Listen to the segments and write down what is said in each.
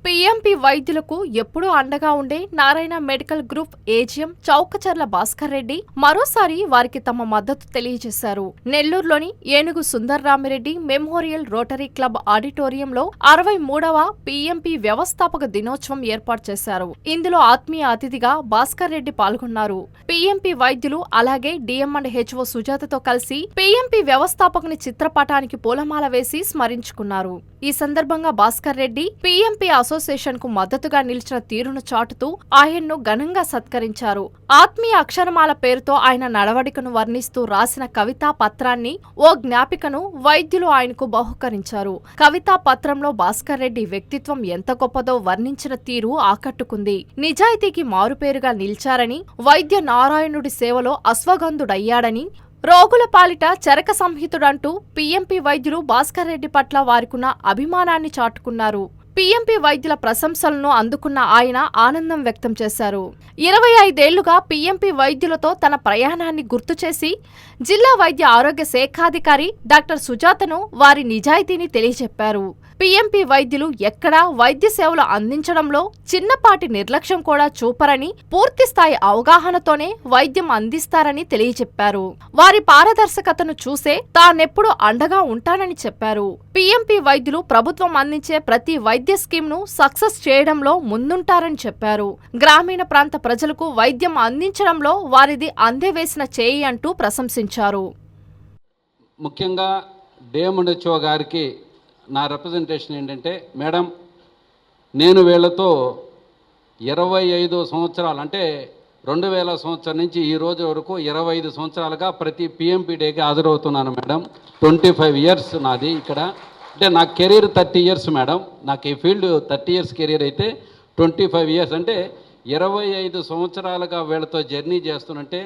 PMP వైద్యులకు ఎప్పుడూ అండగా ఉండే Narayana medical group AGM Chowkacharla Bhaskar Reddy మరోసారి వారికి తమ మద్దతు తెలియజేశారు. నెల్లూరులోని ఏనుగు సుందర్రామిరెడ్డి మెమోరియల్ రోటరీ క్లబ్ ఆడిటోరియంలో 63వ పీఎంపీ వ్యవస్థాపక దినోత్సవం ఏర్పాటు చేశారు. ఇందులో ఆత్మీయ అతిథిగా భాస్కర్ రెడ్డి పాల్గొన్నారు. పీఎంపీ వైద్యులు అలాగే డిఎం&హెచ్ఓ సుజాతతో కలిసి పీఎంపీ వ్యవస్థాపకుని చిత్రపటానికి పూలమాల వేసి స్మరించుకున్నారు. ఈ సందర్భంగా భాస్కర్ రెడ్డి పీఎంపీ అసోసియేషన్ కు మద్దతుగా నిలిచిన తీరును చాటుతూ ఆయన్ను ఘనంగా సత్కరించారు. ఆత్మీయ అక్షరమాల పేరుతో ఆయన నడవడికను వర్ణిస్తూ రాసిన కవితా పత్రాన్ని, ఓ జ్ఞాపికను వైద్యులు ఆయనకు బహుకరించారు. కవితా పత్రంలో భాస్కర్ రెడ్డి వ్యక్తిత్వం ఎంత గొప్పదో వర్ణించిన తీరు ఆకట్టుకుంది. నిజాయితీకి మారుపేరుగా నిలిచారని, వైద్య నారాయణుడి సేవలో అశ్వగంధుడయ్యాడని, రోగుల పాలిట చరక సంహితుడంటూ పీఎంపీ వైద్యులు భాస్కర్ రెడ్డి పట్ల వారికున్న అభిమానాన్ని చాటుకున్నారు. పీఎంపీ వైద్యుల ప్రశంసలను అందుకున్న ఆయన ఆనందం వ్యక్తం చేశారు. 25 ఏళ్లుగా పీఎంపీ వైద్యులతో తన ప్రయాణాన్ని గుర్తుచేసి జిల్లా వైద్య ఆరోగ్య శాఖాధికారి డాక్టర్ సుజాతను వారి నిజాయితీని తెలియజెప్పారు. పీఎంపీ వైద్యులు ఎక్కడా వైద్య సేవలు అందించడంలో చిన్నపాటి నిర్లక్ష్యం కూడా చూపరని, పూర్తిస్థాయి అవగాహనతోనే వైద్యం అందిస్తారని తెలియజెప్పారు. వారి పారదర్శకతను చూసే తానెప్పుడు అండగా ఉంటానని చెప్పారు. పీఎంపీ వైద్యులు ప్రభుత్వం అందించే ప్రతి వైద్య స్కీమ్ ను సక్సెస్ చేయడంలో ముందుంటారని చెప్పారు. గ్రామీణ ప్రాంత ప్రజలకు వైద్యం అందించడంలో వారిది అందేవేసిన చేయి అంటూ ప్రశంసించారు. ముఖ్యంగా డిఎం&హెచ్ఓ గారికి నా రిప్రజెంటేషన్ ఏంటంటే, మేడం, నేను వీళ్ళతో 25 సంవత్సరాలు అంటే 2000 సంవత్సరం నుంచి ఈ రోజు వరకు 25 సంవత్సరాలుగా ప్రతి పిఎంపీ డేకి హాజరవుతున్నాను మేడం. 25 ఇయర్స్ నాది ఇక్కడ. అంటే నా కెరీర్ 30 ఇయర్స్ మేడం. నాకు ఈ ఫీల్డ్ 30 ఇయర్స్ కెరీర్ అయితే 25 ఇయర్స్ అంటే 25 సంవత్సరాలుగా వీళ్ళతో జర్నీ చేస్తున్నంటే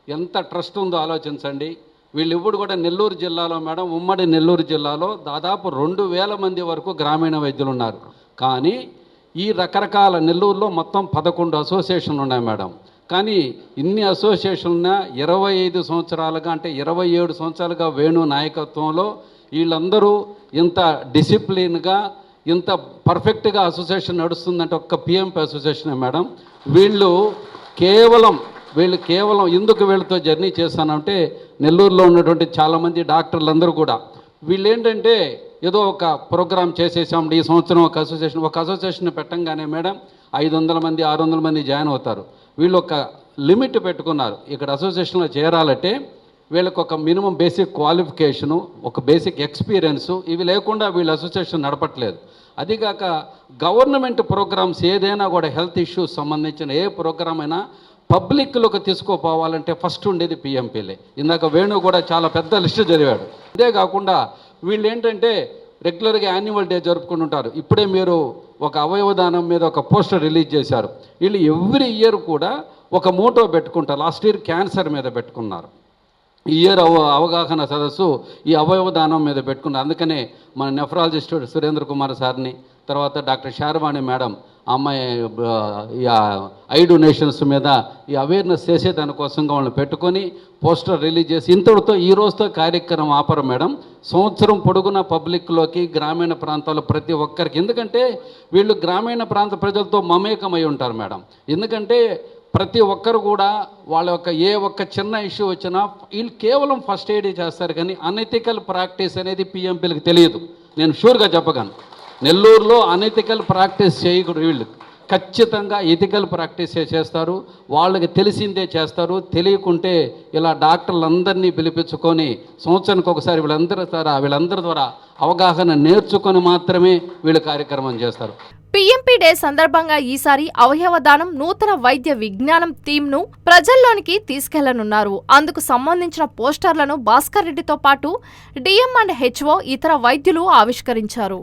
ఎంత ట్రస్ట్ ఉందో ఆలోచించండి. వీళ్ళు ఇప్పుడు కూడా నెల్లూరు జిల్లాలో మేడం, ఉమ్మడి నెల్లూరు జిల్లాలో దాదాపు 2000 మంది వరకు గ్రామీణ వైద్యులు ఉన్నారు. కానీ ఈ రకరకాల నెల్లూరులో మొత్తం 11 అసోసియేషన్లు ఉన్నాయి మేడం. కానీ ఇన్ని అసోసియేషన్లున్నా 25 సంవత్సరాలుగా అంటే 27 సంవత్సరాలుగా వేణు నాయకత్వంలో వీళ్ళందరూ ఇంత డిసిప్లిన్గా ఇంత పర్ఫెక్ట్గా అసోసియేషన్ నడుస్తుందంటే ఒక్క పిఎంపీ అసోసియేషనే మేడం. వీళ్ళు కేవలం ఎందుకు వీళ్ళతో జర్నీ చేస్తానంటే, నెల్లూరులో ఉన్నటువంటి చాలామంది డాక్టర్లందరూ కూడా వీళ్ళు ఏంటంటే ఏదో ఒక ప్రోగ్రాం చేసేసాం ఈ సంవత్సరం ఒక అసోసియేషన్ పెట్టంగానే మేడం 500 మంది 600 మంది జాయిన్ అవుతారు. వీళ్ళు ఒక లిమిట్ పెట్టుకున్నారు. ఇక్కడ అసోసియేషన్లో చేరాలంటే వీళ్ళకి ఒక మినిమం బేసిక్ క్వాలిఫికేషను, ఒక బేసిక్ ఎక్స్పీరియన్సు, ఇవి లేకుండా వీళ్ళు అసోసియేషన్ నడపట్లేదు. అదిగాక గవర్నమెంట్ ప్రోగ్రామ్స్ ఏదైనా కూడా హెల్త్ ఇష్యూస్ సంబంధించిన ఏ ప్రోగ్రామ్ అయినా పబ్లిక్లోకి తీసుకుపోవాలంటే ఫస్ట్ ఉండేది పిఎంపీలే. ఇందాక వేణు కూడా చాలా పెద్ద లిస్టు చదివాడు. ఇదే కాకుండా వీళ్ళు ఏంటంటే రెగ్యులర్గా యాన్యువల్ డే జరుపుకుంటుంటారు. ఇప్పుడే మీరు ఒక అవయవదానం మీద ఒక పోస్టర్ రిలీజ్ చేశారు. వీళ్ళు ఎవ్రీ ఇయర్ కూడా ఒక మోటో పెట్టుకుంటారు. లాస్ట్ ఇయర్ క్యాన్సర్ మీద పెట్టుకున్నారు. ఈ ఇయర్ అవగాహన సదస్సు ఈ అవయవదానం మీద పెట్టుకున్నారు. అందుకనే మన నెఫ్రాలజిస్ట్ సురేంద్ర కుమార్ సార్ని, తర్వాత డాక్టర్ శారవాణి మేడం, అమ్మాయి ఈ ఐ డొనేషన్స్ మీద ఈ అవేర్నెస్ చేసే దానికోసంగా వాళ్ళని పెట్టుకొని పోస్టర్ రిలీజ్ చేసి ఇంతటితో ఈ రోజుతో కార్యక్రమం ఆపరు మేడం. సంవత్సరం పొడుగున పబ్లిక్లోకి గ్రామీణ ప్రాంతాల్లో ప్రతి ఒక్కరికి, ఎందుకంటే వీళ్ళు గ్రామీణ ప్రాంత ప్రజలతో మమేకమై ఉంటారు మేడం. ఎందుకంటే ప్రతి ఒక్కరు కూడా వాళ్ళ యొక్క ఏ ఒక్క చిన్న ఇష్యూ వచ్చినా వీళ్ళు కేవలం ఫస్ట్ ఎయిడ్ చేస్తారు. కానీ అనెథికల్ ప్రాక్టీస్ అనేది పిఎంపీలకు తెలియదు. నేను షూర్గా చెప్పగలను, నెల్లూరులో అనెథికల్ ప్రాక్టీస్ చేయకూడదు. వీళ్ళు ఖచ్చితంగా ఎథికల్ ప్రాక్టీస్ చేస్తారు. వాళ్ళకి తెలిసిందే చేస్తారు. తెలియకుంటే ఇలా డాక్టర్లందరినీ పిలిపించుకొని సంవత్సరానికి ఒకసారి వీళ్ళందరి ద్వారా అవగాహన నేర్చుకొని మాత్రమే వీళ్ళు కార్యక్రమం చేస్తారు. పీఎంపీ డే సందర్భంగా ఈసారి అవయవదానం నూతన వైద్య విజ్ఞానం థీమ్ ను ప్రజల్లోనికి తీసుకెళ్లనున్నారు. అందుకు సంబంధించిన పోస్టర్లను భాస్కర్ రెడ్డితో పాటు డిఎం&హెచ్ఓ ఇతర వైద్యులు ఆవిష్కరించారు.